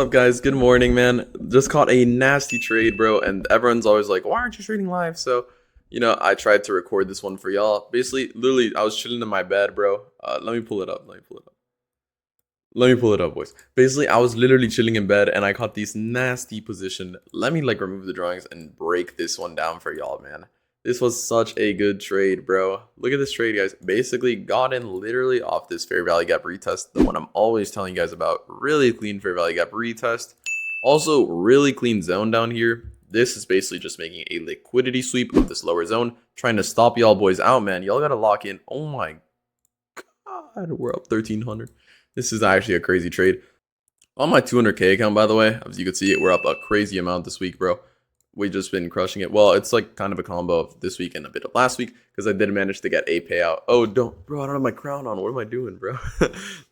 What's up, guys? Good morning, man. Just caught a nasty trade, bro, and everyone's always like, why aren't you trading live? So, I tried to record this one for y'all. Basically, literally, I was chilling in my bed, bro. Let me pull it up. Let me pull it up, boys. Basically, I was literally chilling in bed and I caught this nasty position. Let me like remove the drawings and break this one down for y'all, man. This was such a good trade, bro. Look at this trade, guys. Basically, got in literally off this fair value gap retest, the one I'm always telling you guys about. Really clean fair value gap retest. Also, really clean zone down here. This is basically just making a liquidity sweep of this lower zone, trying to stop y'all boys out, man. Y'all gotta lock in. Oh my god, we're up 1,300. This is actually a crazy trade. On my 200K account, by the way, as you can see, we're up a crazy amount this week, bro. We've just been crushing it. Well, it's like kind of a combo of this week and a bit of last week because I did manage to get a payout. Oh, bro, I don't have my crown on. What am I doing, bro?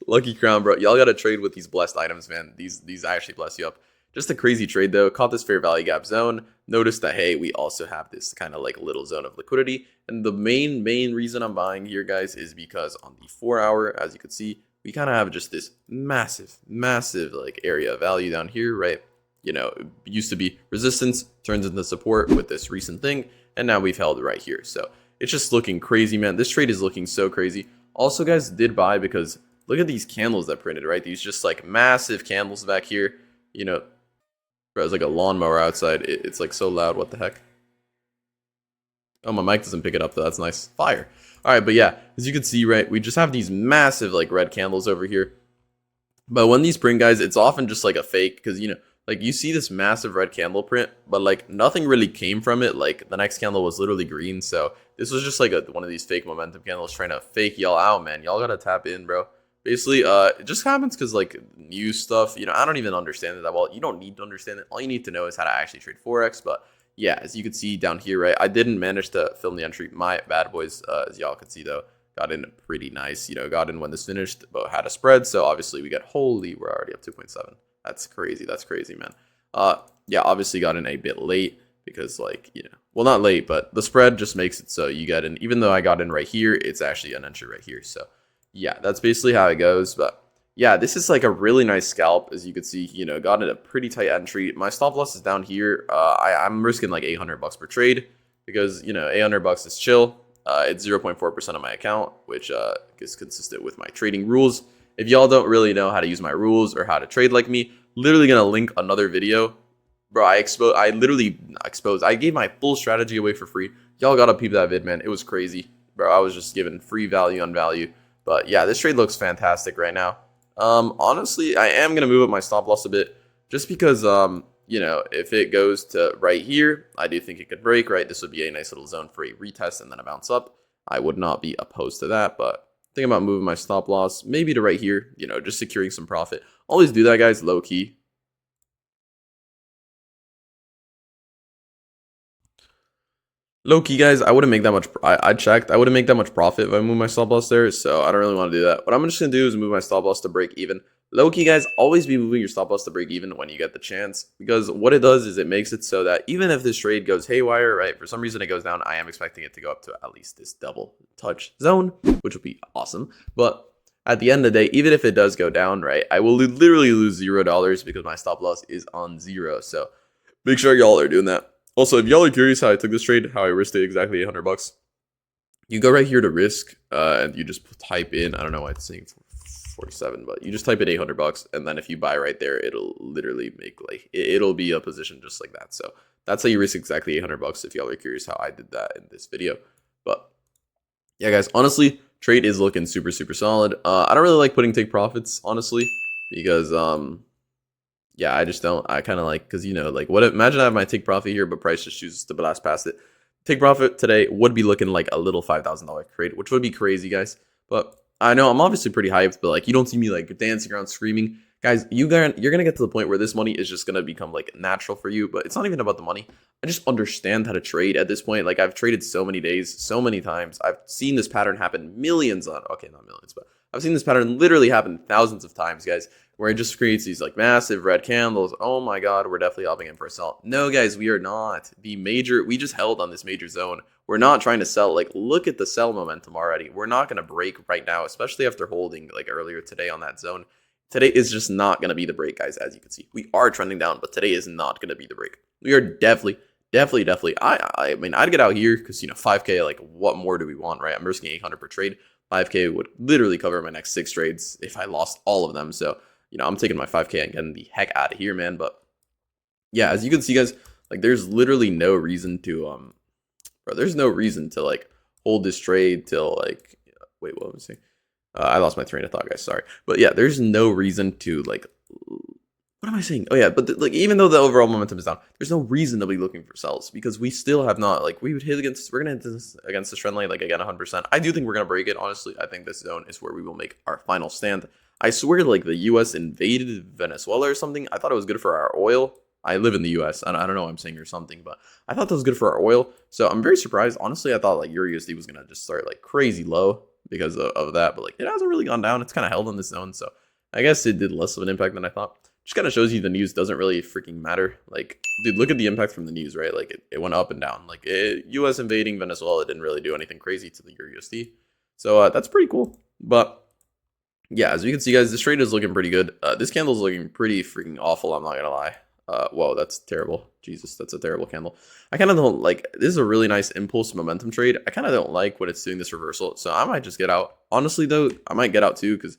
Lucky crown, bro. Y'all got to trade with these blessed items, man. These actually bless you up. Just a crazy trade, though. Caught this fair value gap zone. Noticed that, hey, we also have this kind of like little zone of liquidity. And the main reason I'm buying here, guys, is because on the 4 hour, as you can see, we kind of have just this massive like area of value down here, right? It used to be resistance, turns into support with this recent thing, and now we've held right here. So it's just looking crazy, man. This trade is looking so crazy. Also, guys, did buy because look at these candles that printed, right? These just like massive candles back here. Bro, it's like a lawnmower outside. It's like so loud. What the heck? Oh, my mic doesn't pick it up though. That's nice. Fire. All right, but yeah, as you can see, right, we just have these massive like red candles over here. But when these print, guys, it's often just like a fake because, like you see this massive red candle print, but like nothing really came from it. Like the next candle was literally green. So this was just like one of these fake momentum candles trying to fake y'all out, man. Y'all got to tap in, bro. Basically, it just happens because like new stuff, I don't even understand it that well. You don't need to understand it. All you need to know is how to actually trade Forex. But yeah, as you can see down here, right, I didn't manage to film the entry. My bad, boys, as y'all can see, though, got in pretty nice. Got in when this finished, but had a spread. So obviously we got, we're already up 2.7. That's crazy, man. Yeah, obviously got in a bit late because like, well, not late, but the spread just makes it so you get in. Even though I got in right here, it's actually an entry right here. So yeah, that's basically how it goes. But yeah, this is like a really nice scalp. As you can see, got in a pretty tight entry. My stop loss is down here. I'm risking like $800 per trade because, $800 is chill. It's 0.4% of my account, which is consistent with my trading rules. If y'all don't really know how to use my rules or how to trade like me, literally gonna link another video. Bro, I literally exposed. I gave my full strategy away for free. Y'all gotta peep that vid, man. It was crazy. Bro, I was just giving free value on value. But yeah, this trade looks fantastic right now. Honestly, I am gonna move up my stop loss a bit just because if it goes to right here, I do think it could break, right? This would be a nice little zone for a retest and then a bounce up. I would not be opposed to that, but think about moving my stop loss maybe to right here, just securing some profit. Always do that, guys, low key. Low key, guys, I wouldn't make that much. I checked. I wouldn't make that much profit if I move my stop loss there, so I don't really want to do that. What I'm just gonna do is move my stop loss to break even. Low key, guys, always be moving your stop loss to break even when you get the chance, because what it does is it makes it so that even if this trade goes haywire, right, for some reason it goes down, I am expecting it to go up to at least this double touch zone, which would be awesome. But at the end of the day, even if it does go down, right, I will literally lose $0 because my stop loss is on 0. So make sure y'all are doing that. Also, if y'all are curious how I took this trade, how I risked it exactly $800, you go right here to risk, and you just type in, I don't know why it's saying 47, but you just type in $800, and then if you buy right there, it'll literally make like, it'll be a position just like that. So that's how you risk exactly $800 if y'all are curious how I did that in this video. But yeah, guys, honestly, trade is looking super solid. I don't really like putting take profits, honestly, because yeah, I just don't. I kind of like, because like imagine I have my take profit here, but price just chooses to blast past it. Take profit today would be looking like a little $5,000 trade, which would be crazy, guys. But I know I'm obviously pretty hyped, but like you don't see me like dancing around screaming. Guys, you're gonna get to the point where this money is just gonna become like natural for you. But it's not even about the money. I just understand how to trade at this point. Like I've traded so many days, so many times. I've seen this pattern happen millions on. Okay, not millions, but I've seen this pattern literally happen thousands of times, guys, where it just creates these like massive red candles. Oh my god, we're definitely opting in for a sell. No, guys, we are not. We just held on this major zone. We're not trying to sell. Like, look at the sell momentum already. We're not going to break right now, especially after holding like earlier today on that zone. today is just not going to be the break, guys. As you can see, we are trending down, but today is not going to be the break. We are definitely. I mean, I'd get out here because, 5K, like, what more do we want, right? I'm risking 800 per trade. 5K would literally cover my next 6 trades if I lost all of them. So, I'm taking my 5K and getting the heck out of here, man. But yeah, as you can see, guys, like, there's literally no reason to, bro, there's no reason to, like, hold this trade till, like, wait, what was I saying? I lost my train of thought, guys. Sorry. But yeah, there's no reason to, like, what am I saying? Oh yeah, but like, even though the overall momentum is down, there's no reason to be looking for sells because we still have not, like, we're gonna hit this against this trend line, like, again, 100%. I do think we're gonna break it. Honestly, I think this zone is where we will make our final stand. I swear, like, the U.S. invaded Venezuela or something. I thought it was good for our oil. I live in the U.S. I don't know what I'm saying or something, but I thought that was good for our oil. So I'm very surprised. Honestly, I thought, like, Euro USD was gonna just start, like, crazy low because of that, but, like, it hasn't really gone down. It's kind of held in this zone, so I guess it did less of an impact than I thought. Just kind of shows you the news doesn't really freaking matter. Like, dude, look at the impact from the news, right? Like, it went up and down. Like, U.S. invading Venezuela didn't really do anything crazy to the Euro USD. So that's pretty cool. But yeah, as you can see, guys, this trade is looking pretty good. This candle is looking pretty freaking awful. I'm not gonna lie. Whoa, that's terrible. Jesus, that's a terrible candle. I kind of don't like. This is a really nice impulse momentum trade. I kind of don't like when it's doing this reversal. So I might just get out. Honestly, though, I might get out too because,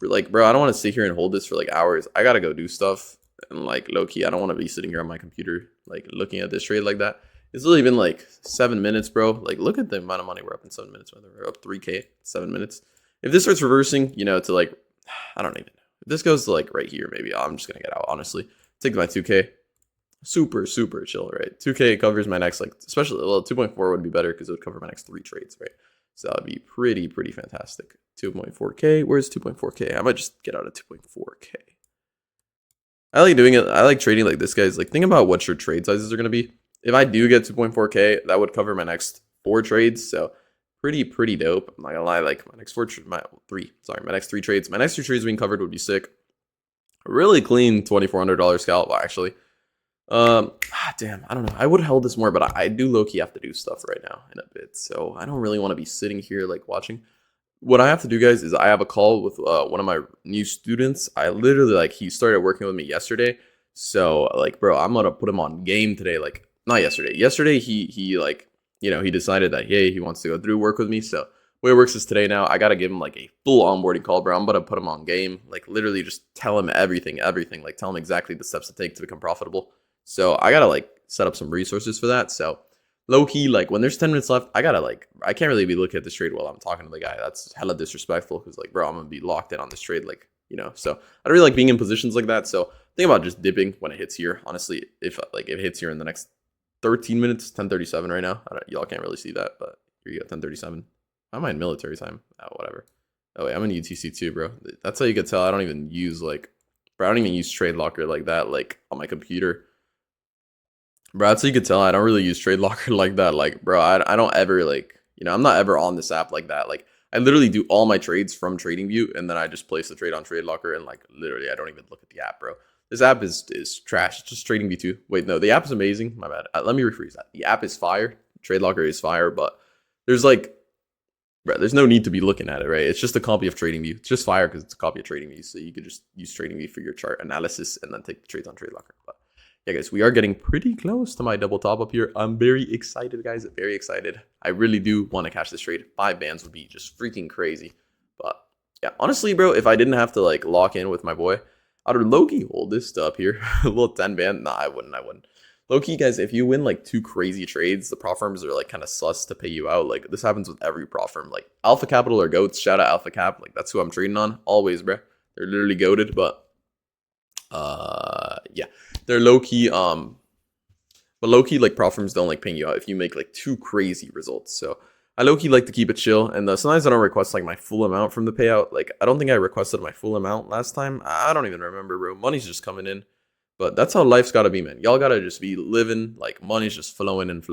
like, bro, I don't want to sit here and hold this for, like, hours. I gotta go do stuff, and, like, low-key, I don't want to be sitting here on my computer, like, looking at this trade like that. It's literally been, like, 7 minutes, bro. Like, look at the amount of money we're up in 7 minutes. We're up 3K, 7 minutes. If this starts reversing, to, like, I don't even know. If this goes to, like, right here, maybe I'm just gonna get out, honestly. Take my 2K. Super chill, right? 2K covers my next, like, especially, well, 2.4 would be better because it would cover my next 3 trades, right? So that would be pretty fantastic. 2.4K. Where's 2.4K? I might just get out of 2.4K. I like doing it. I like trading like this, guys. Like, think about what your trade sizes are going to be. If I do get 2.4K, that would cover my next 4 trades. So pretty dope. I'm not gonna lie. Like, my next 3 trades. My next 2 trades being covered would be sick. A really clean $2,400 scalp, actually. Damn, I don't know. I would have held this more, but I do low-key have to do stuff right now in a bit. So I don't really want to be sitting here, like, watching. What I have to do, guys, is I have a call with one of my new students. I literally, like, he started working with me yesterday. So, like, bro, I'm gonna put him on game today. Like, not yesterday. Yesterday, he like, he decided that, hey, he wants to go through work with me. So the way it works is today now, I gotta give him, like, a full onboarding call, bro. I'm gonna put him on game. Like, literally just tell him everything. Like, tell him exactly the steps to take to become profitable. So I gotta, like, set up some resources for that. So low-key, like, when there's 10 minutes left, I gotta, like, I can't really be looking at this trade while I'm talking to the guy. That's hella disrespectful because, like, bro, I'm gonna be locked in on this trade, like, so I don't really like being in positions like that. So think about just dipping when it hits here. Honestly, if it hits here in the next 13 minutes, 10:37 right now. Y'all can't really see that, but here you go, 10:37. I'm in military time. Whatever. Oh wait, I'm in UTC too, bro. That's how you can tell I don't even use, like, bro, I don't even use Trade Locker like that, like, on my computer. Bro, that's how you could tell I don't really use Trade Locker like that. Like, bro, I don't ever, like, I'm not ever on this app like that. Like, I literally do all my trades from TradingView, and then I just place the trade on Trade Locker, and, like, literally I don't even look at the app, bro. This app is trash. It's just TradingView 2. Wait, no, the app is amazing. My bad. Let me rephrase that. The app is fire. Trade Locker is fire, but there's, like, bro, there's no need to be looking at it, right? It's just a copy of TradingView. It's just fire because it's a copy of TradingView, so you could just use TradingView for your chart analysis and then take the trades on Trade Locker. But yeah, guys, we are getting pretty close to my double top up here. I'm very excited, guys. Very excited. I really do want to cash this trade. 5 bands would be just freaking crazy. But yeah, honestly, bro, if I didn't have to, like, lock in with my boy, I'd low-key hold this up here. A little 10 band. Nah, I wouldn't. Low-key, guys, if you win, like, 2 crazy trades, the prop firms are, like, kind of sus to pay you out. Like, this happens with every prop firm. Like, Alpha Capital or GOATs. Shout out Alpha Cap. Like, that's who I'm trading on. Always, bro. They're literally goated, but yeah. They're low-key, but low-key, like, prop firms don't like paying you out if you make, like, 2 crazy results. So I low-key like to keep it chill, and sometimes I don't request, like, my full amount from the payout. Like, I don't think I requested my full amount last time. I don't even remember, bro. Money's just coming in. But that's how life's got to be, man. Y'all got to just be living, like, money's just flowing in.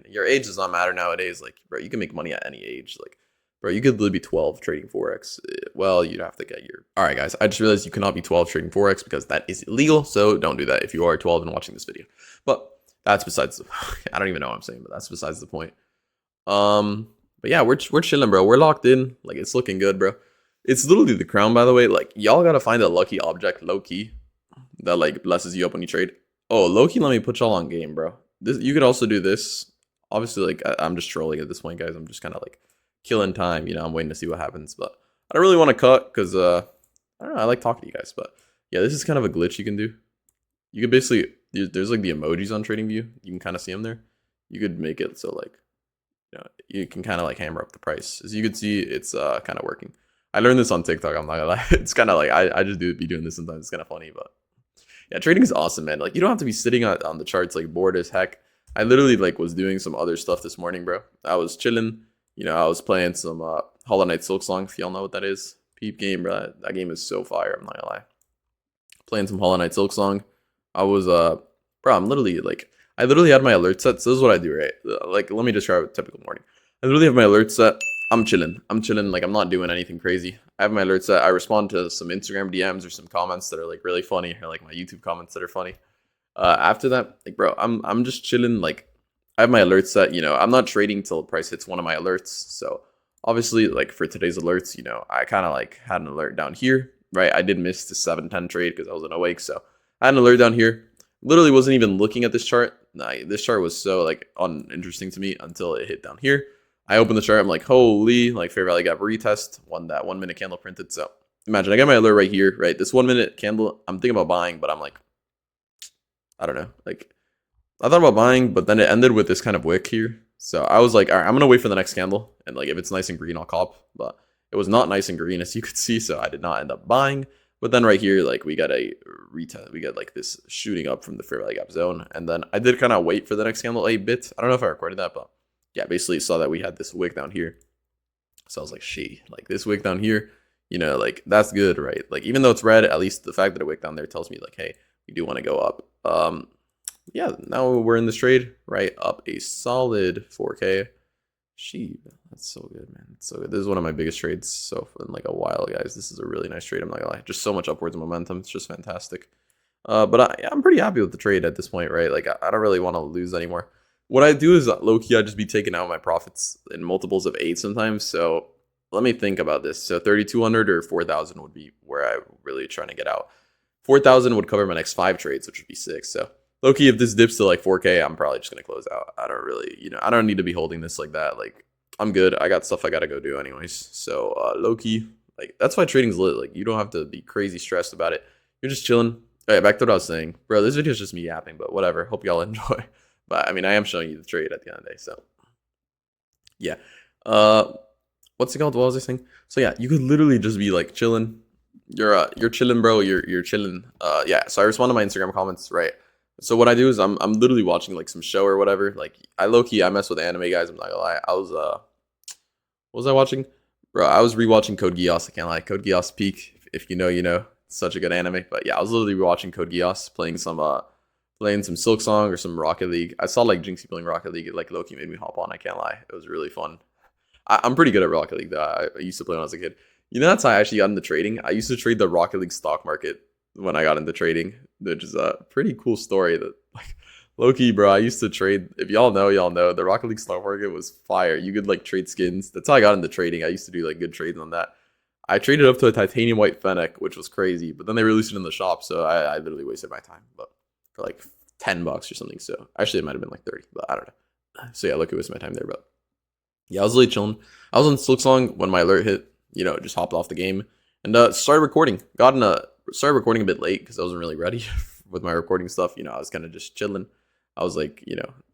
Your age does not matter nowadays. Like, bro, you can make money at any age. Like, bro, you could literally be 12 trading Forex. Well, you'd have to get your... All right, guys, I just realized you cannot be 12 trading Forex because that is illegal. So don't do that if you are 12 and watching this video. But that's besides the... I don't even know what I'm saying, but that's besides the point. But yeah, we're chilling, bro. We're locked in. Like, it's looking good, bro. It's literally the crown, by the way. Like, y'all gotta find a lucky object, low key, that like blesses you up when you trade. Oh, low key, let me put y'all on game, bro. This you could also do this. Obviously, like I'm just trolling at this point, guys. I'm just kind of like killing time. I'm waiting to see what happens, but I don't really want to cut because I don't know. I like talking to you guys, but yeah, this is kind of a glitch you can do. You could basically there's like the emojis on TradingView. You can kind of see them there. You could make it so like you can kind of like hammer up the price. As you can see, it's kind of working. I learned this on TikTok. I'm not gonna lie. It's kind of like I just be doing this sometimes. It's kind of funny, but yeah, trading is awesome, man. Like you don't have to be sitting on the charts like bored as heck. I literally like was doing some other stuff this morning, bro. I was chilling. I was playing some Hollow Knight Silk Song. If y'all know what that is, peep game, bro. That game is so fire. I'm not gonna lie. Playing some Hollow Knight Silk Song. I was bro. I'm literally like I literally had my alert set. So this is what I do, right? Like let me describe a typical morning. I literally have my alert set. I'm chilling. Like I'm not doing anything crazy. I have my alerts set. I respond to some Instagram DMs or some comments that are like really funny, or like my YouTube comments that are funny. After that, like bro, I'm just chilling. Like I have my alerts set. I'm not trading till the price hits one of my alerts. So obviously, like for today's alerts, I kind of like had an alert down here, right? I did miss the 7:10 trade because I wasn't awake, so I had an alert down here. Literally wasn't even looking at this chart. Nah, this chart was so like uninteresting to me until it hit down here. I opened the chart. I'm like, holy, like fair value gap retest. That 1 minute candle printed. So imagine I got my alert right here, right? This 1 minute candle, I'm thinking about buying, but I'm like, I don't know. Like I thought about buying, but then it ended with this kind of wick here. So I was like, all right, I'm gonna wait for the next candle, and like if it's nice and green, I'll cop. But it was not nice and green, as you could see, so I did not end up buying. But then right here, like we got a retest, we got like this shooting up from the fair value gap zone, and then I did kind of wait for the next candle a bit. I don't know if I recorded that, but yeah, basically saw that we had this wick down here. So I was like, she, like this wick down here, like that's good, right? Like even though it's red, at least the fact that it wick down there tells me like, hey, we do want to go up. Yeah, now we're in this trade, right? Up a solid 4K. She, that's so good, man. It's so good. This is one of my biggest trades so in like a while, guys. This is a really nice trade. I'm not gonna lie. Just so much upwards momentum. It's just fantastic. But I'm pretty happy with the trade at this point, right? Like I don't really want to lose anymore. What I do is low key, I just be taking out my profits in multiples of 8 sometimes. So let me think about this. So 3,200 or 4,000 would be where I'm really trying to get out. 4,000 would cover my next 5 trades, which would be 6. So low key, if this dips to like 4K, I'm probably just gonna close out. I don't really, I don't need to be holding this like that. Like I'm good. I got stuff I gotta go do anyways. So low key, like that's why trading's lit. Like you don't have to be crazy stressed about it. You're just chilling. All right, back to what I was saying, bro. This video is just me yapping, but whatever. Hope y'all enjoy. But I mean, I am showing you the trade at the end of the day. So yeah. What's it called? What was I saying? So yeah, you could literally just be like chilling. You're chilling, bro. You're chilling. Yeah. So I respond to my Instagram comments, right? So what I do is I'm literally watching like some show or whatever. Like I low key I mess with anime, guys. I'm not gonna lie. I was what was I watching? Bro, I was rewatching Code Geass. I can't lie. Code Geass Peak. If you know, you know. It's such a good anime. But yeah, I was literally watching Code Geass, playing some Silk Song or some Rocket League. I saw like Jinxie playing Rocket League. It like low key made me hop on. I can't lie. It was really fun. I'm pretty good at Rocket League though. I used to play when I was a kid. That's how I actually got into trading. I used to trade the Rocket League stock market when I got into trading, which is a pretty cool story. That like low key, bro. I used to trade. If y'all know, the Rocket League stock market was fire. You could like trade skins. That's how I got into trading. I used to do like good trades on that. I traded up to a titanium white Fennec, which was crazy. But then they released it in the shop, so I literally wasted my time. But for like $10 or something. So actually, it might have been like 30, but I don't know. So yeah, look, it was my time there. But yeah, I was really chilling. I was on Silk Song when my alert hit. Just hopped off the game and started recording. Started recording a bit late because I wasn't really ready with my recording stuff. I was kind of just chilling. I was like,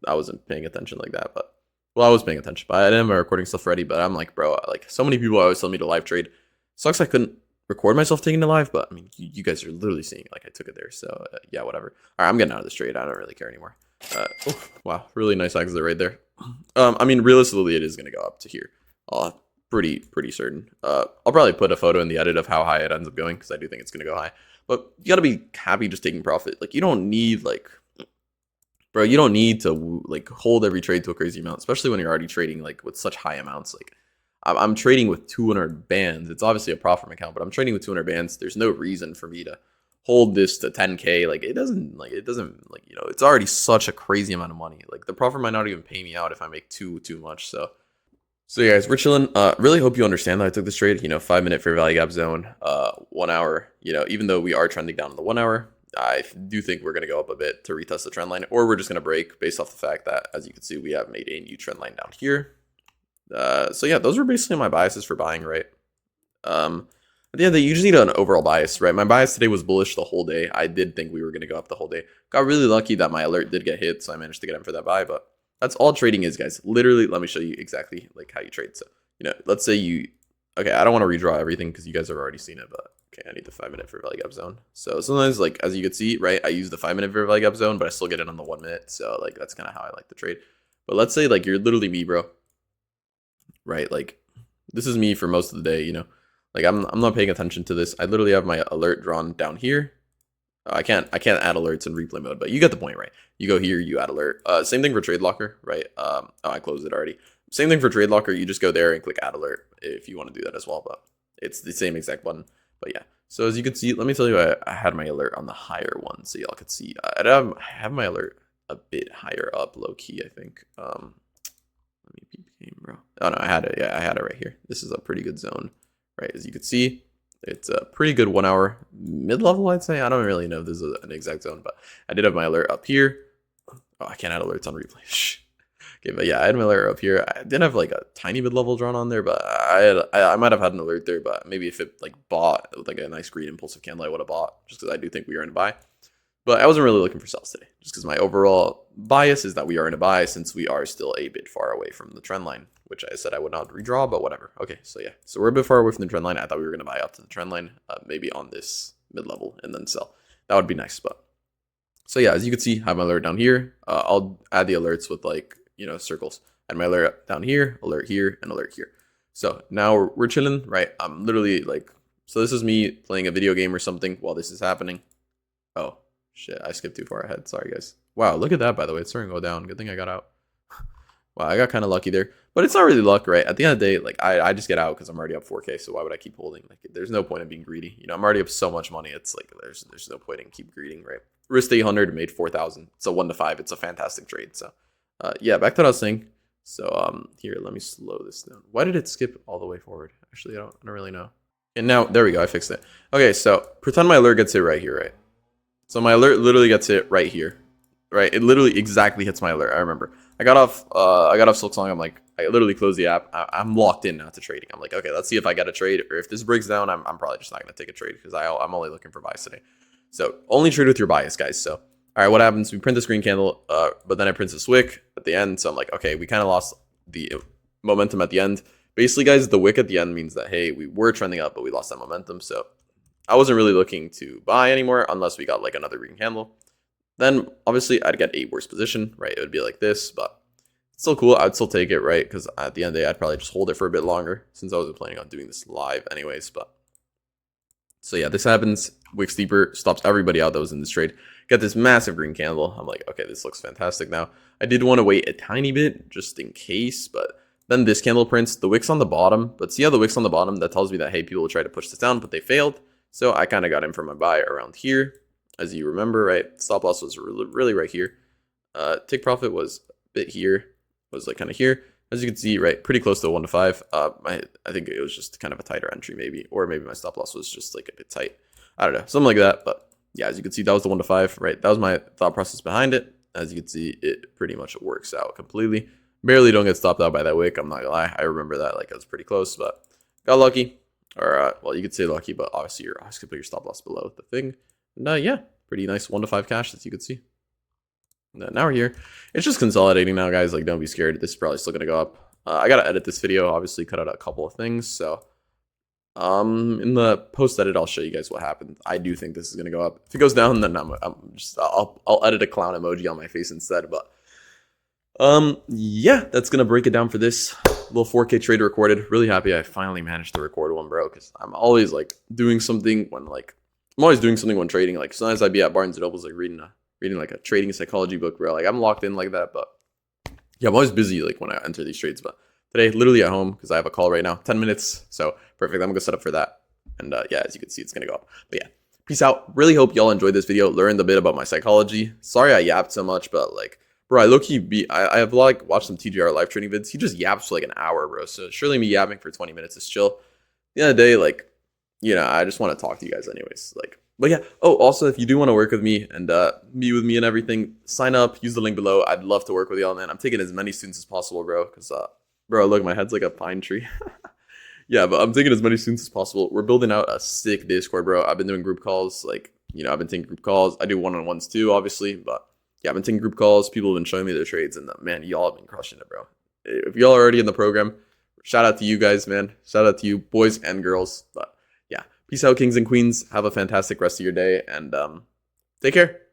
I wasn't paying attention like that. But well, I was paying attention. But I didn't have my recording stuff ready. But I'm like, bro, like so many people always tell me to live trade. Sucks I couldn't record myself taking it live, but I mean, you guys are literally seeing it like I took it there. So yeah, whatever. All right, I'm getting out of this trade. I don't really care anymore. Wow, really nice exit right there. I mean, realistically, it is gonna go up to here. Pretty certain. I'll probably put a photo in the edit of how high it ends up going because I do think it's gonna go high. But you gotta be happy just taking profit. Like you don't need bro, you don't need to like hold every trade to a crazy amount, especially when you're already trading like with such high amounts. Like I'm trading with 200 bands. It's obviously a prop firm account, but I'm trading with 200 bands. There's no reason for me to hold this to 10K. Like it doesn't it's already such a crazy amount of money. Like the prop firm might not even pay me out if I make too much. So So yeah, guys, we're chilling. Really hope you understand that I took this trade. 5 minute fair value gap zone, 1 hour. Even though we are trending down in the 1 hour, I do think we're gonna go up a bit to retest the trend line, or we're just gonna break based off the fact that, as you can see, we have made a new trend line down here. So yeah, those are basically my biases for buying, right? At the end of the day, you just need an overall bias, right? My bias today was bullish the whole day. I did think we were gonna go up the whole day. Got really lucky that my alert did get hit, so I managed to get in for that buy, but. That's all trading is, guys. Literally, let me show you exactly like how you trade. So, let's say okay, I don't want to redraw everything because you guys have already seen it, but okay, I need the 5 minute fair value gap zone. So sometimes, like, as you can see, right, I use the 5 minute fair value gap zone, but I still get it on the 1 minute. So like, that's kind of how I like to trade. But let's say like you're literally me, bro, right? Like this is me for most of the day, like I'm not paying attention to this. I literally have my alert drawn down here. I can't add alerts in replay mode, but you get the point, right? You go here, you add alert. Same thing for Trade Locker, right? Oh, I closed it already. Same thing for Trade Locker. You just go there and click add alert if you want to do that as well, but it's the same exact button. But yeah, so as you can see, let me tell you, I had my alert on the higher one, so y'all could see. I have my alert a bit higher up, low key, I think. Let me peep game, bro. Oh no, I had it. Yeah, I had it right here. This is a pretty good zone, right? As you can see. It's a pretty good 1 hour mid-level, I'd say. I don't really know if this is an exact zone, but I did have my alert up here. Oh, I can't add alerts on replay. Okay, but yeah, I had my alert up here. I didn't have like a tiny mid-level drawn on there, but I might have had an alert there, but maybe if it like bought with like a nice green impulsive candle, I would have bought just because I do think we are in a buy. But I wasn't really looking for sells today, just because my overall bias is that we are in a buy since we are still a bit far away from the trend line, which I said I would not redraw, but whatever. Okay, so yeah. So we're a bit far away from the trend line. I thought we were going to buy up to the trend line, maybe on this mid-level and then sell. That would be nice, but... So yeah, as you can see, I have my alert down here. I'll add the alerts with like, circles. Add my alert down here, alert here, and alert here. So now we're chilling, right? I'm literally like... So this is me playing a video game or something while this is happening. Oh. Shit, I skipped too far ahead. Sorry, guys. Wow, look at that, by the way. It's starting to go down. Good thing I got out. Wow, I got kind of lucky there. But it's not really luck, right? At the end of the day, like, I just get out because I'm already up 4K, so why would I keep holding? Like, there's no point in being greedy. I'm already up so much money. It's like, there's no point in keep greeding, right? Risked 800, made 4,000. It's a 1 to 5. It's a fantastic trade. So, yeah, back to what I was saying. So, here, let me slow this down. Why did it skip all the way forward? Actually, I don't really know. And now, there we go. I fixed it. Okay, so pretend my alert gets hit right here, right? So my alert literally gets hit right here, right? It literally exactly hits my alert. I remember. I got off Silk Song. I'm like, I literally closed the app. I'm locked in now to trading. I'm like, okay, let's see if I get a trade, or if this breaks down, I'm probably just not gonna take a trade because I'm only looking for buys today. So only trade with your bias, guys. So all right, what happens? We print this green candle, but then I print this wick at the end. So I'm like, okay, we kind of lost the momentum at the end. Basically, guys, the wick at the end means that hey, we were trending up, but we lost that momentum. So I wasn't really looking to buy anymore unless we got like another green candle. Then obviously I'd get a worse position, right? It would be like this, but it's still cool. I'd still take it, right? Because at the end of the day, I'd probably just hold it for a bit longer since I wasn't planning on doing this live anyways. But so yeah, this happens. Wick steeper stops everybody out that was in this trade. Got this massive green candle. I'm like, okay, this looks fantastic now. I did want to wait a tiny bit just in case, but then this candle prints. The wick's on the bottom, but see how the wick's on the bottom? That tells me that, hey, people will try to push this down, but they failed. So I kind of got in for my buy around here. As you remember, right? Stop loss was really right here. Take profit was a bit here. Was like kind of here. As you can see, right? Pretty close to 1 to 5. I think it was just kind of a tighter entry maybe. Or maybe my stop loss was just like a bit tight. I don't know. Something like that. But yeah, as you can see, that was the 1 to 5, right? That was my thought process behind it. As you can see, it pretty much works out completely. Barely don't get stopped out by that wick. I'm not gonna lie. I remember that. Like, I was pretty close, but got lucky. Or, well, you could say lucky, but obviously you're always going to put your stop loss below the thing. And, yeah, pretty nice 1 to 5 cash, as you can see. And, now we're here. It's just consolidating now, guys. Like, don't be scared. This is probably still going to go up. I got to edit this video, obviously cut out a couple of things. So, in the post edit, I'll show you guys what happened. I do think this is going to go up. If it goes down, then I'll edit a clown emoji on my face instead. But, yeah, that's going to break it down for this little 4K trade recorded. Really happy I finally managed to record one, bro, because I'm always like doing something when I'm always doing something when trading. Like sometimes I'd be at Barnes and Noble's like reading like a trading psychology book, bro. Like I'm locked in like that, but yeah, I'm always busy like when I enter these trades. But today, literally at home because I have a call right now, 10 minutes. So perfect. I'm gonna set up for that. And yeah, as you can see, it's gonna go up. But yeah, peace out. Really hope y'all enjoyed this video, learned a bit about my psychology. Sorry I yapped so much, but like Bro, I low-key I have like watched some TGR live training vids. He just yaps for like an hour, bro. So surely me yapping for 20 minutes is chill. At the end of the day, like, I just want to talk to you guys anyways. Like, but yeah. Oh, also, if you do want to work with me and meet with me and everything, sign up. Use the link below. I'd love to work with y'all, man. I'm taking as many students as possible, bro. Because, bro, look, my head's like a pine tree. Yeah, but I'm taking as many students as possible. We're building out a sick Discord, bro. I've been doing group calls. Like, I've been taking group calls. I do one-on-ones too, obviously. But yeah, I've been taking group calls. People have been showing me their trades. And man, y'all have been crushing it, bro. If y'all are already in the program, shout out to you guys, man. Shout out to you, boys and girls. But yeah, peace out, kings and queens. Have a fantastic rest of your day. And take care.